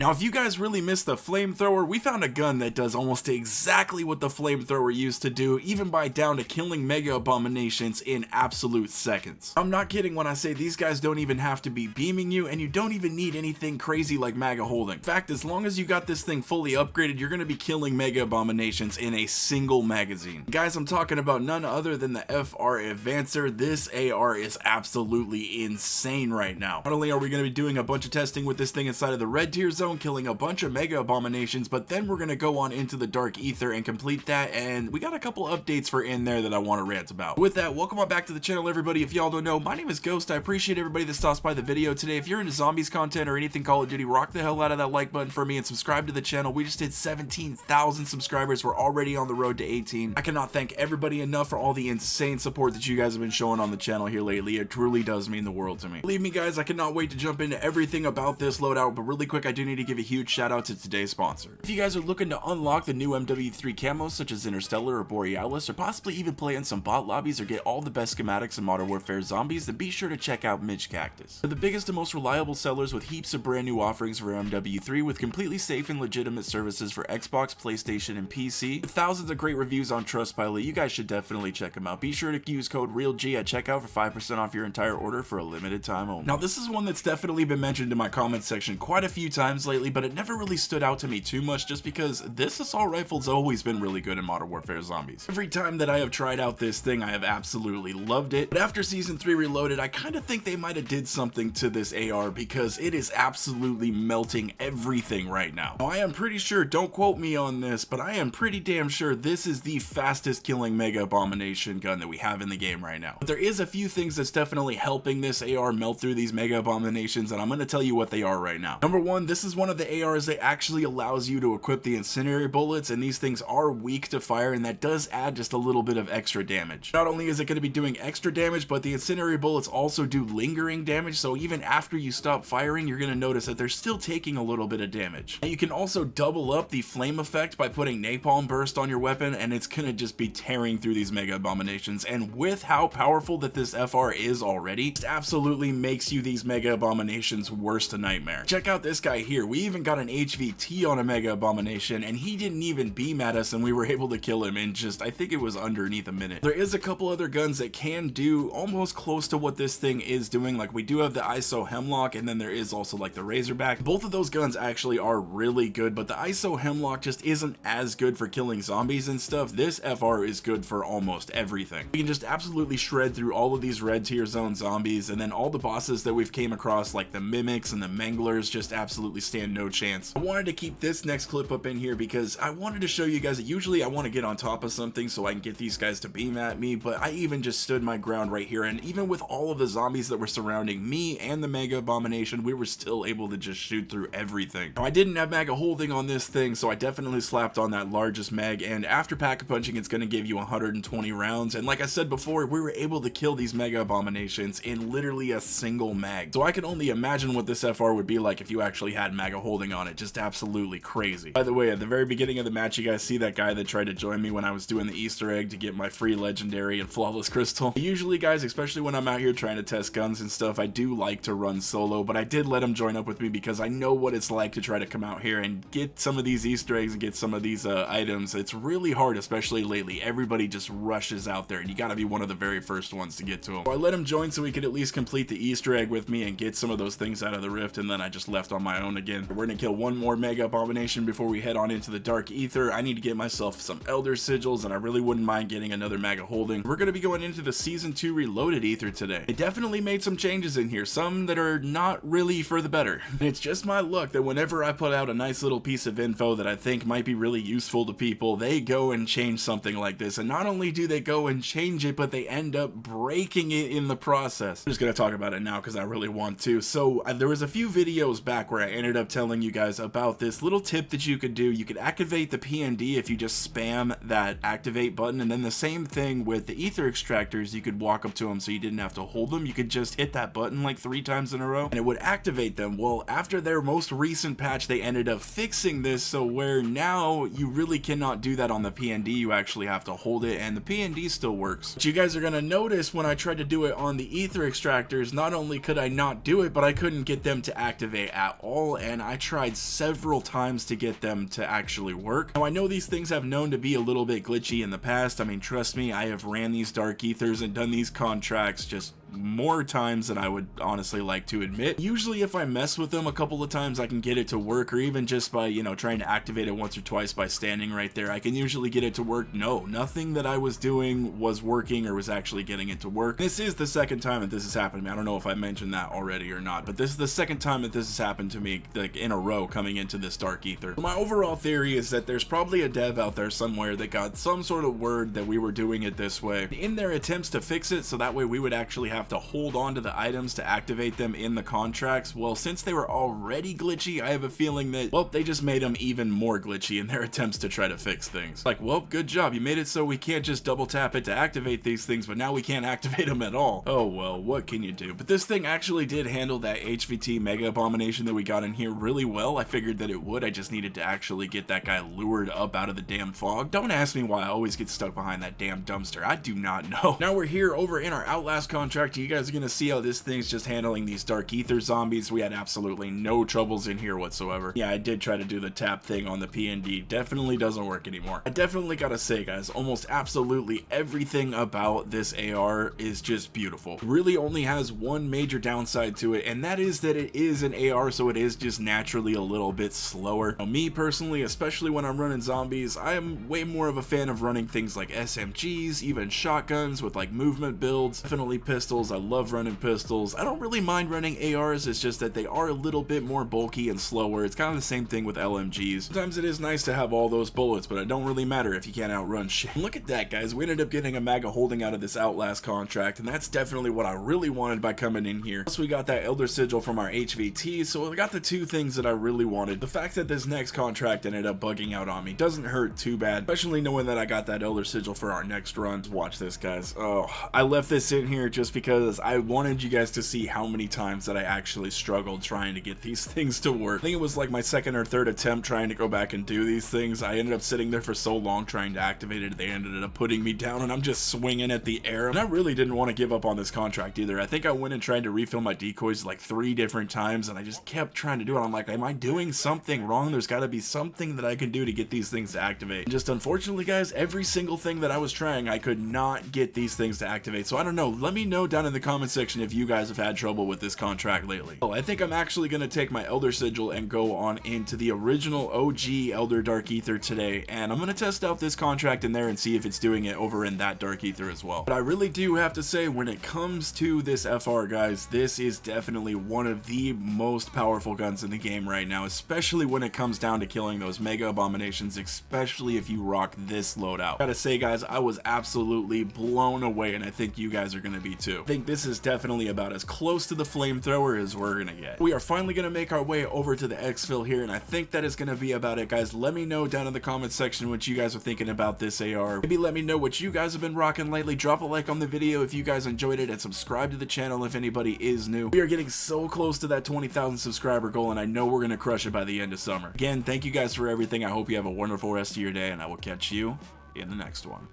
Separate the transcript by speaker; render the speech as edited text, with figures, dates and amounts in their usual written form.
Speaker 1: Now, if you guys really missed the Flamethrower, we found a gun that does almost exactly what the Flamethrower used to do, even by down to killing Mega Abominations in absolute seconds. I'm not kidding when I say these guys don't even have to be beaming you, and you don't even need anything crazy like Mega Holding. In fact, as long as you got this thing fully upgraded, you're going to be killing Mega Abominations in a single magazine. Guys, I'm talking about none other than the FR Advancer. This AR is absolutely insane right now. Not only are we going to be doing a bunch of testing with this thing inside of the red tier zone, killing a bunch of Mega Abominations, but then we're going to go on into the Dark Aether and complete that, and we got a couple updates for in there that I want to rant about. With that, welcome on back to the channel, everybody. If y'all don't know, my name is Ghost. I appreciate everybody that stops by the video today. If you're into zombies content or anything Call of Duty, rock the hell out of that like button for me and subscribe to the channel. We just hit 17,000 subscribers. We're already on the road to 18. I cannot thank everybody enough for all the insane support that you guys have been showing on the channel here lately. It truly does mean the world to me. Believe me, guys, I cannot wait to jump into everything about this loadout, but really quick, I do need to give a huge shout out to today's sponsor. If you guys are looking to unlock the new MW3 camos such as Interstellar or Borealis, or possibly even play in some bot lobbies or get all the best schematics in Modern Warfare Zombies, then be sure to check out Midge Cactus. They're the biggest and most reliable sellers with heaps of brand new offerings for MW3 with completely safe and legitimate services for Xbox, PlayStation, and PC. With thousands of great reviews on Trustpilot, you guys should definitely check them out. Be sure to use code REALG at checkout for 5% off your entire order for a limited time only. Now, this is one that's definitely been mentioned in my comments section quite a few times lately, but it never really stood out to me too much just because this assault rifle's always been really good in Modern Warfare Zombies. Every time that I have tried out this thing, I have absolutely loved it, but after Season 3 Reloaded, I kind of think they might have did something to this AR because it is absolutely melting everything right now. Now, I am pretty sure, don't quote me on this, but I am pretty damn sure this is the fastest killing Mega Abomination gun that we have in the game right now. But there is a few things that's definitely helping this AR melt through these Mega Abominations, and I'm going to tell you what they are right now. Number one, this is one of the ARs that actually allows you to equip the incendiary bullets, and these things are weak to fire, and that does add just a little bit of extra damage. Not only is it going to be doing extra damage, but the incendiary bullets also do lingering damage, so even after you stop firing, you're going to notice that they're still taking a little bit of damage. Now, you can also double up the flame effect by putting napalm burst on your weapon, and it's going to just be tearing through these Mega Abominations, and with how powerful that this FR is already, it absolutely makes you these Mega Abominations worst nightmare. Check out this guy here. We even got an HVT on a Mega Abomination, and he didn't even beam at us, and we were able to kill him in just, I think it was underneath a minute. There is a couple other guns that can do almost close to what this thing is doing. Like, we do have the ISO Hemlock, and then there is also like the Razorback. Both of those guns actually are really good, but the ISO Hemlock just isn't as good for killing zombies and stuff. This FR is good for almost everything. We can just absolutely shred through all of these red tier zone zombies, and then all the bosses that we've came across like the Mimics and the Manglers just absolutely stand no chance. I wanted to keep this next clip up in here because I wanted to show you guys that usually I want to get on top of something so I can get these guys to beam at me, but I even just stood my ground right here, and even with all of the zombies that were surrounding me and the Mega Abomination, we were still able to just shoot through everything. Now, I didn't have Mega Holding on this thing, so I definitely slapped on that largest mag, and after pack-a-punching, it's going to give you 120 rounds, and like I said before, we were able to kill these Mega Abominations in literally a single mag. So I can only imagine what this FR would be like if you actually had Mega Holding on it. Just absolutely crazy. By the way, at the very beginning of the match, you guys see that guy that tried to join me when I was doing the Easter egg to get my free legendary and flawless crystal. Usually, guys, especially when I'm out here trying to test guns and stuff, I do like to run solo, but I did let him join up with me because I know what it's like to try to come out here and get some of these Easter eggs and get some of these items. It's really hard, especially lately. Everybody just rushes out there, and you gotta be one of the very first ones to get to them. So I let him join so he could at least complete the Easter egg with me and get some of those things out of the rift, and then I just left on my own again. We're gonna kill one more Mega Abomination before we head on into the Dark Aether. I need to get myself some Elder Sigils, and I really wouldn't mind getting another Mega Holding. We're gonna be going into the Season 2 Reloaded Aether today. They definitely made some changes in here, some that are not really for the better. And it's just my luck that whenever I put out a nice little piece of info that I think might be really useful to people, they go and change something like this. And not only do they go and change it, but they end up breaking it in the process. I'm just gonna talk about it now because I really want to. So there was a few videos back where I ended up telling you guys about this little tip that you could do. You could activate the PND if you just spam that activate button, and then the same thing with the ether extractors. You could walk up to them so you didn't have to hold them. You could just hit that button like 3 times in a row and it would activate them. Well, after their most recent patch, they ended up fixing this, so where now you really cannot do that on the PND. You actually have to hold it, and the PND still works. But you guys are gonna notice when I tried to do it on the ether extractors, not only could I not do it, but I couldn't get them to activate at all, and I tried several times to get them to actually work. Now I know these things have known to be a little bit glitchy in the past. I mean, trust me, I have ran these Dark Aethers and done these contracts just more times than I would honestly like to admit. Usually if I mess with them a couple of times, I can get it to work, or even just by, you know, trying to activate it once or twice by standing right there, I can usually get it to work. No, nothing that I was doing was working or was actually getting it to work. This is the second time that this has happened to me. I don't know if I mentioned that already or not, but this is the second time that this has happened to me, like, in a row coming into this Dark Aether. My overall theory is that there's probably a dev out there somewhere that got some sort of word that we were doing it this way in their attempts to fix it, so that way we would actually have to hold on to the items to activate them in the contracts. Well, since they were already glitchy, I have a feeling that, well, they just made them even more glitchy in their attempts to try to fix things. Like, well, good job, you made it so we can't just double tap it to activate these things, but now we can't activate them at all. Oh well, what can you do? But this thing actually did handle that HVT Mega Abomination that we got in here really well. I figured that it would. I just needed to actually get that guy lured up out of the damn fog. Don't ask me why I always get stuck behind that damn dumpster. I do not know. Now we're here over in our Outlast contract. You guys are gonna see how this thing's just handling these Dark Aether zombies. We had absolutely no troubles in here whatsoever. Yeah, I did try to do the tap thing on the PND. Definitely doesn't work anymore. I definitely gotta say, guys, almost absolutely everything about this AR is just beautiful. It really only has one major downside to it, and that is that it is an AR, so it is just naturally a little bit slower. Now, me personally, especially when I'm running zombies, I am way more of a fan of running things like SMGs, even shotguns with like movement builds, definitely pistols. I love running pistols. I don't really mind running ARs, it's just that they are a little bit more bulky and slower. It's kind of the same thing with LMGs. Sometimes it is nice to have all those bullets, but it don't really matter if you can't outrun shit. Look at that, guys. We ended up getting a MAGA holding out of this Outlast contract, and that's definitely what I really wanted by coming in here. Plus we got that Elder Sigil from our HVT, so we got the two things that I really wanted. The fact that this next contract ended up bugging out on me doesn't hurt too bad, especially knowing that I got that Elder Sigil for our next run. Watch this, guys. Oh, I left this in here just because I wanted you guys to see how many times that I actually struggled trying to get these things to work. I think it was like my second or third attempt trying to go back and do these things. I ended up sitting there for so long trying to activate it, they ended up putting me down, and I'm just swinging at the air. And I really didn't want to give up on this contract either. I think I went and tried to refill my decoys like 3 different times, and I just kept trying to do it. I'm like, am I doing something wrong? There's got to be something that I can do to get these things to activate. And just unfortunately, guys, every single thing that I was trying, I could not get these things to activate. So I don't know. Let me know down in the comment section if you guys have had trouble with this contract lately. Well, I think I'm actually going to take my Elder Sigil and go on into the original OG Elder Dark Aether today, and I'm going to test out this contract in there and see if it's doing it over in that Dark Aether as well. But I really do have to say, when it comes to this FR, guys, this is definitely one of the most powerful guns in the game right now, especially when it comes down to killing those Mega Abominations, especially if you rock this loadout. Gotta say, guys, I was absolutely blown away, and I think you guys are going to be too. I think this is definitely about as close to the Flamethrower as we're going to get. We are finally going to make our way over to the exfil here, and I think that is going to be about it, guys. Let me know down in the comment section what you guys are thinking about this AR. Maybe let me know what you guys have been rocking lately. Drop a like on the video if you guys enjoyed it, and subscribe to the channel if anybody is new. We are getting so close to that 20,000 subscriber goal, and I know we're going to crush it by the end of summer. Again, thank you guys for everything. I hope you have a wonderful rest of your day, and I will catch you in the next one.